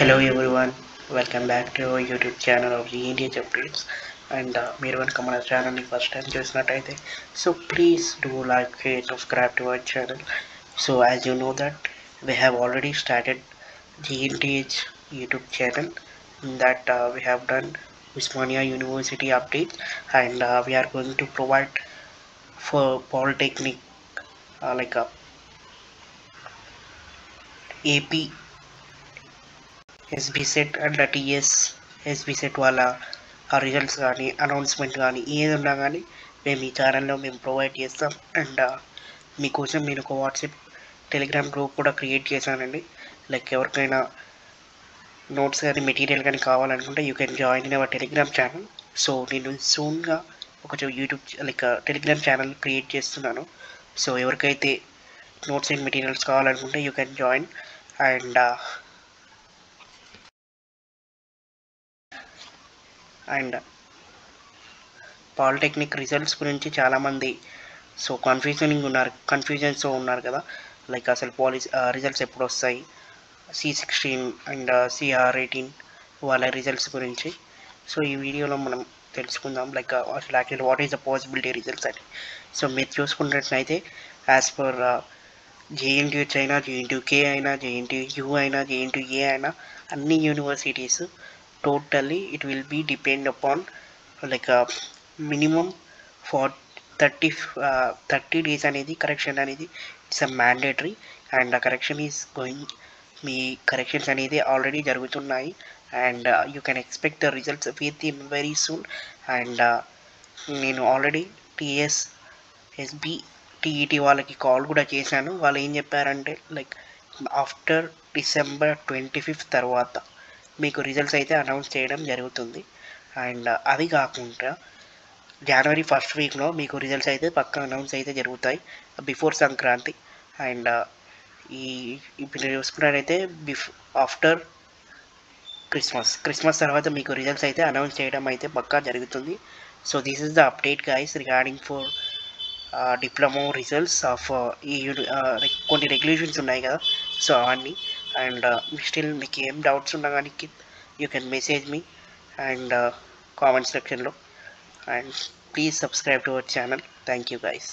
Hello everyone, welcome back to our YouTube channel of GNTH Updates. And మీరు కనుక మన ఛానల్ని ఫస్ట్ టైం చూసినట్టయితే so please do like share subscribe to our channel. So as you know that we have already started GNTH YouTube channel that we have done Usmania University updates, and we are going to provide for Polytechnic like AP SB set and TS SB set వాళ్ళ ఆ results కానీ announcement కానీ ఏది ఉన్నా కానీ మేము ఈ ఛానల్లో మేము ప్రొవైడ్ చేస్తాం. అండ్ మీకోసం నేను ఒక వాట్సాప్ టెలిగ్రామ్ గ్రూప్ కూడా క్రియేట్ చేశానండి. లైక్ ఎవరికైనా నోట్స్ కానీ మెటీరియల్ కానీ కావాలనుకుంటే you can join in our Telegram channel. So నేను సూన్గా ఒక YouTube like Telegram channel create చేస్తున్నాను. సో ఎవరికైతే నోట్స్ అండ్ మెటీరియల్స్ కావాలనుకుంటే you can join. And polytechnic results గురించి చాలామంది సో కన్ఫ్యూజన్స్తో ఉన్నారు కదా. లైక్ అసలు రిజల్ట్స్ ఎప్పుడు వస్తాయి, C16 అండ్ CR18 వాళ్ళ రిజల్ట్స్ గురించి సో ఈ వీడియోలో మనం తెలుసుకుందాం. లైక్ అసలు actually what is the possibility results అని. సో మీరు చూసుకున్నట్లయితే యాజ్ పర్ JNTH అయినా, JNTUK అయినా, JNTU అయినా, JNTUA అయినా అన్ని universities totally it will be depend upon like a minimum for 30 days అనేది కరెక్షన్ అనేది ఇట్స్ అ మ్యాండేటరీ. అండ్ ఆ correction is going, me corrections అనేది ఆల్రెడీ జరుగుతున్నాయి. And you can expect the results with in very soon. And నేను already TS SB TET వాళ్ళకి call కూడా చేశాను. వాళ్ళు ఏం చెప్పారంటే లైక్ ఆఫ్టర్ December 25th తర్వాత మీకు రిజల్ట్స్ అయితే అనౌన్స్ చేయడం జరుగుతుంది. అండ్ అది కాకుండా January 1st వీక్లో మీకు రిజల్ట్స్ అయితే పక్కా అనౌన్స్ అయితే జరుగుతాయి బిఫోర్ సంక్రాంతి. అండ్ ఇప్పుడు చూసుకున్నట్టయితే ఆఫ్టర్ క్రిస్మస్ తర్వాత మీకు రిజల్ట్స్ అయితే అనౌన్స్ చేయడం అయితే పక్కా జరుగుతుంది. So this is the update guys regarding for diploma results of ఈ కొన్ని రెగ్యులేషన్స్ ఉన్నాయి కదా సో అవన్నీ. అండ్ స్టిల్ మీకు ఏం డౌట్స్ ఉన్నా కానీ you can message me and comment సెక్షన్లో. And please subscribe to our channel. Thank you guys.